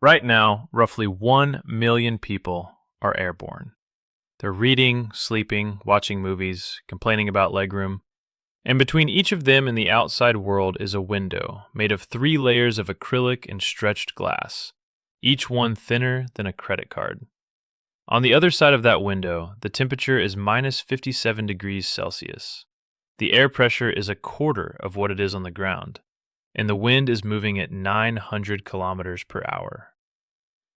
Right now, roughly 1 million people are airborne. They're reading, sleeping, watching movies, complaining about legroom. And between each of them and the outside world is a window made of 3 layers of acrylic and stretched glass, each one thinner than a credit card. On the other side of that window, the temperature is minus 57 degrees Celsius. The air pressure is a quarter of what it is on the ground, and the wind is moving at 900 kilometers per hour.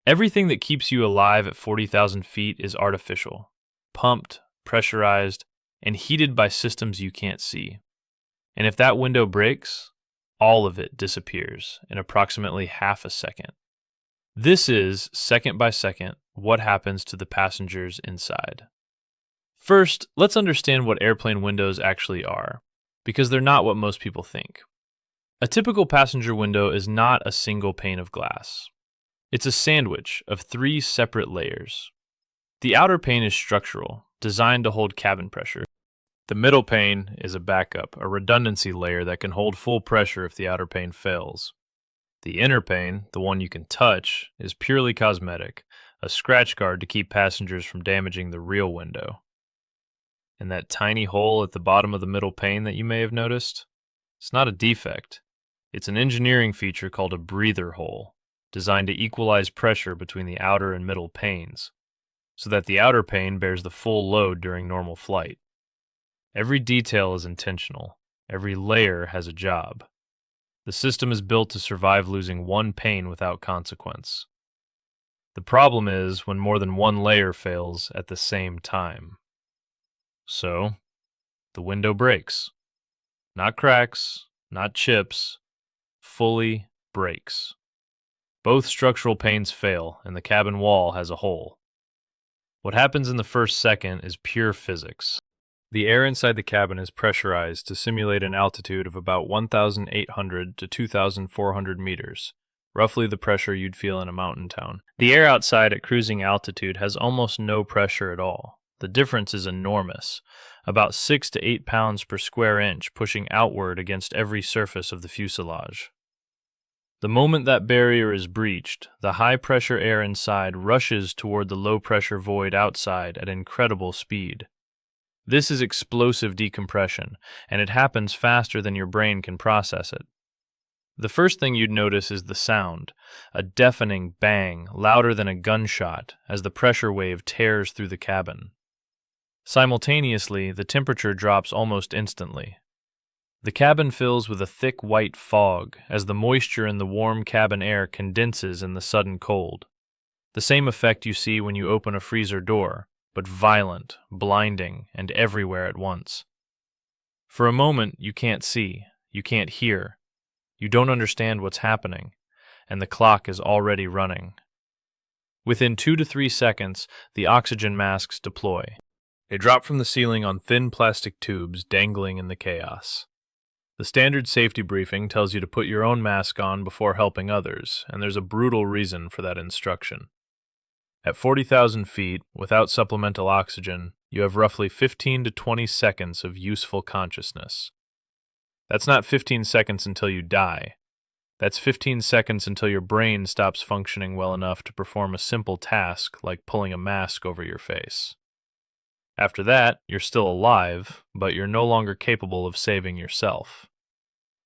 Everything that keeps you alive at 40,000 feet is artificial, pumped, pressurized, and heated by systems you can't see. And if that window breaks, all of it disappears in approximately half a second. This is, second by second, what happens to the passengers inside. First, let's understand what airplane windows actually are, because they're not what most people think. A typical passenger window is not a single pane of glass. It's a sandwich of 3 separate layers. The outer pane is structural, designed to hold cabin pressure. The middle pane is a backup, a redundancy layer that can hold full pressure if the outer pane fails. The inner pane, the one you can touch, is purely cosmetic, a scratch guard to keep passengers from damaging the real window. And that tiny hole at the bottom of the middle pane that you may have noticed? It's not a defect. It's an engineering feature called a breather hole, designed to equalize pressure between the outer and middle panes, so that the outer pane bears the full load during normal flight. Every detail is intentional. Every layer has a job. The system is built to survive losing one pane without consequence. The problem is when more than one layer fails at the same time. So, the window breaks. Not cracks, not chips, fully breaks. Both structural panes fail, and the cabin wall has a hole. What happens in the first second is pure physics. The air inside the cabin is pressurized to simulate an altitude of about 1,800 to 2,400 meters, roughly the pressure you'd feel in a mountain town. The air outside at cruising altitude has almost no pressure at all. The difference is enormous, about 6 to 8 pounds per square inch pushing outward against every surface of the fuselage. The moment that barrier is breached, the high-pressure air inside rushes toward the low-pressure void outside at incredible speed. This is explosive decompression, and it happens faster than your brain can process it. The first thing you'd notice is the sound, a deafening bang, louder than a gunshot, as the pressure wave tears through the cabin. Simultaneously, the temperature drops almost instantly. The cabin fills with a thick white fog as the moisture in the warm cabin air condenses in the sudden cold. The same effect you see when you open a freezer door, but violent, blinding, and everywhere at once. For a moment, you can't see, you can't hear, you don't understand what's happening, and the clock is already running. Within 2 to 3 seconds, the oxygen masks deploy. They drop from the ceiling on thin plastic tubes dangling in the chaos. The standard safety briefing tells you to put your own mask on before helping others, and there's a brutal reason for that instruction. At 40,000 feet, without supplemental oxygen, you have roughly 15 to 20 seconds of useful consciousness. That's not 15 seconds until you die. That's 15 seconds until your brain stops functioning well enough to perform a simple task like pulling a mask over your face. After that, you're still alive, but you're no longer capable of saving yourself.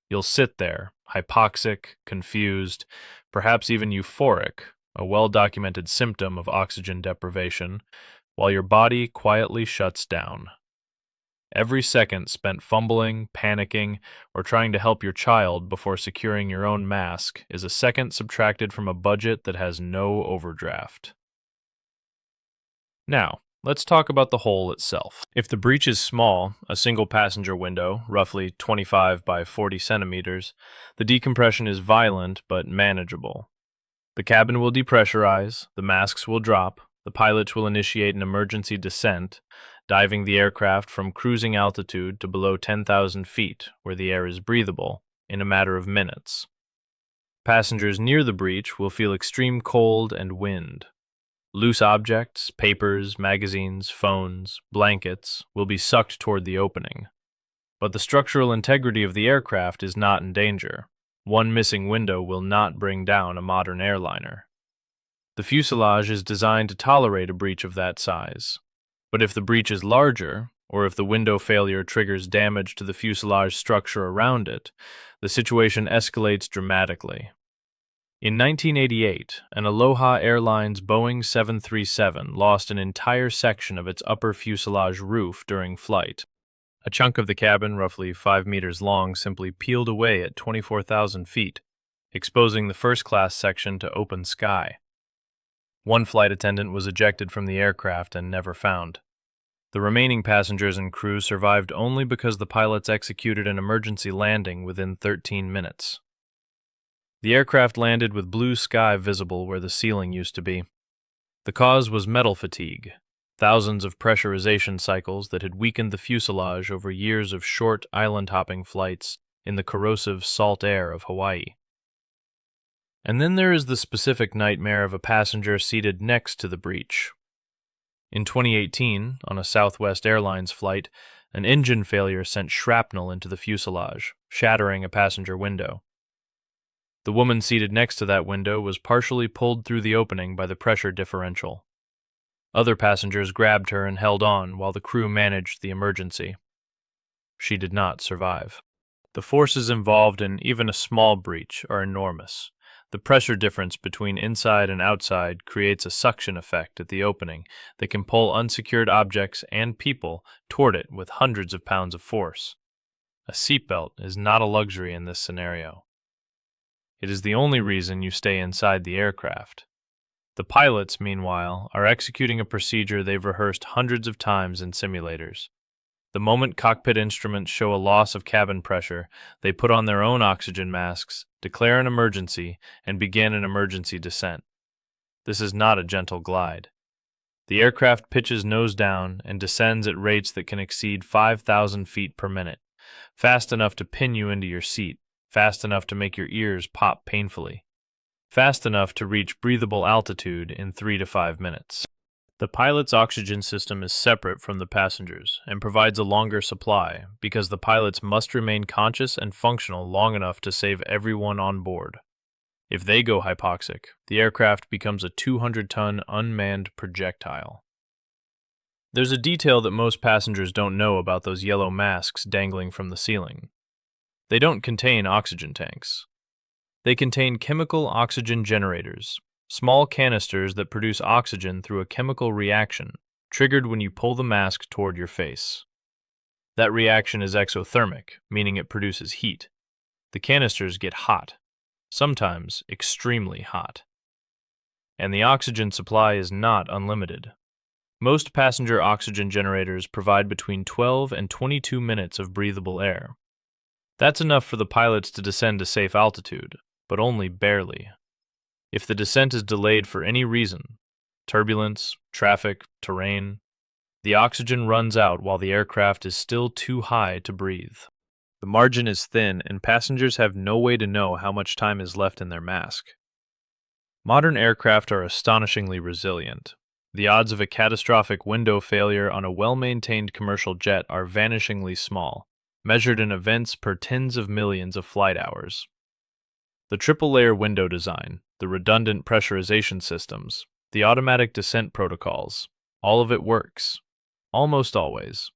You'll sit there, hypoxic, confused, perhaps even euphoric, a well-documented symptom of oxygen deprivation, while your body quietly shuts down. Every second spent fumbling, panicking, or trying to help your child before securing your own mask is a second subtracted from a budget that has no overdraft. Now, let's talk about the hole itself. If the breach is small, a single passenger window, roughly 25 by 40 centimeters, the decompression is violent but manageable. The cabin will depressurize, the masks will drop, the pilots will initiate an emergency descent, diving the aircraft from cruising altitude to below 10,000 feet, where the air is breathable, in a matter of minutes. Passengers near the breach will feel extreme cold and wind. Loose objects, papers, magazines, phones, blankets, will be sucked toward the opening. But the structural integrity of the aircraft is not in danger. One missing window will not bring down a modern airliner. The fuselage is designed to tolerate a breach of that size. But if the breach is larger, or if the window failure triggers damage to the fuselage structure around it, the situation escalates dramatically. In 1988, an Aloha Airlines Boeing 737 lost an entire section of its upper fuselage roof during flight. A chunk of the cabin, roughly 5 meters long, simply peeled away at 24,000 feet, exposing the first-class section to open sky. One flight attendant was ejected from the aircraft and never found. The remaining passengers and crew survived only because the pilots executed an emergency landing within 13 minutes. The aircraft landed with blue sky visible where the ceiling used to be. The cause was metal fatigue, thousands of pressurization cycles that had weakened the fuselage over years of short island-hopping flights in the corrosive salt air of Hawaii. And then there is the specific nightmare of a passenger seated next to the breach. In 2018, on a Southwest Airlines flight, an engine failure sent shrapnel into the fuselage, shattering a passenger window. The woman seated next to that window was partially pulled through the opening by the pressure differential. Other passengers grabbed her and held on while the crew managed the emergency. She did not survive. The forces involved in even a small breach are enormous. The pressure difference between inside and outside creates a suction effect at the opening that can pull unsecured objects and people toward it with hundreds of pounds of force. A seatbelt is not a luxury in this scenario. It is the only reason you stay inside the aircraft. The pilots, meanwhile, are executing a procedure they've rehearsed hundreds of times in simulators. The moment cockpit instruments show a loss of cabin pressure, they put on their own oxygen masks, declare an emergency, and begin an emergency descent. This is not a gentle glide. The aircraft pitches nose down and descends at rates that can exceed 5,000 feet per minute, fast enough to pin you into your seat, fast enough to make your ears pop painfully, fast enough to reach breathable altitude in 3 to 5 minutes. The pilot's oxygen system is separate from the passengers and provides a longer supply because the pilots must remain conscious and functional long enough to save everyone on board. If they go hypoxic, the aircraft becomes a 200-ton unmanned projectile. There's a detail that most passengers don't know about those yellow masks dangling from the ceiling. They don't contain oxygen tanks. They contain chemical oxygen generators, small canisters that produce oxygen through a chemical reaction triggered when you pull the mask toward your face. That reaction is exothermic, meaning it produces heat. The canisters get hot, sometimes extremely hot. And the oxygen supply is not unlimited. Most passenger oxygen generators provide between 12 and 22 minutes of breathable air. That's enough for the pilots to descend to safe altitude, but only barely. If the descent is delayed for any reason, turbulence, traffic, terrain, the oxygen runs out while the aircraft is still too high to breathe. The margin is thin and passengers have no way to know how much time is left in their mask. Modern aircraft are astonishingly resilient. The odds of a catastrophic window failure on a well-maintained commercial jet are vanishingly small, measured in events per tens of millions of flight hours. The triple-layer window design, the redundant pressurization systems, the automatic descent protocols, all of it works. Almost always.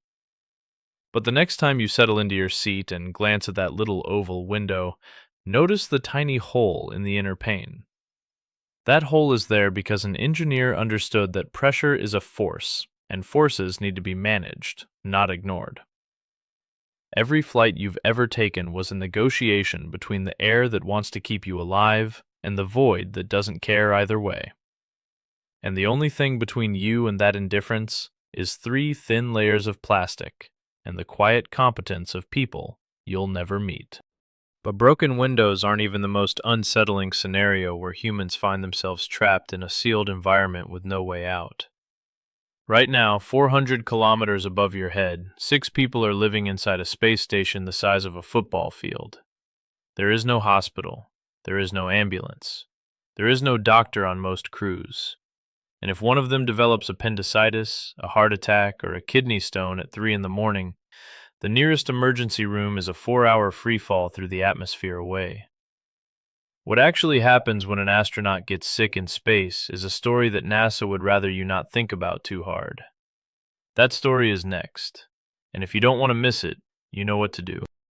But the next time you settle into your seat and glance at that little oval window, notice the tiny hole in the inner pane. That hole is there because an engineer understood that pressure is a force, and forces need to be managed, not ignored. Every flight you've ever taken was a negotiation between the air that wants to keep you alive and the void that doesn't care either way. And the only thing between you and that indifference is 3 thin layers of plastic and the quiet competence of people you'll never meet. But broken windows aren't even the most unsettling scenario where humans find themselves trapped in a sealed environment with no way out. Right now, 400 kilometers above your head, 6 people are living inside a space station the size of a football field. There is no hospital. There is no ambulance. There is no doctor on most crews. And if one of them develops appendicitis, a heart attack, or a kidney stone at 3 in the morning, the nearest emergency room is a 4-hour freefall through the atmosphere away. What actually happens when an astronaut gets sick in space is a story that NASA would rather you not think about too hard. That story is next, and if you don't want to miss it, you know what to do.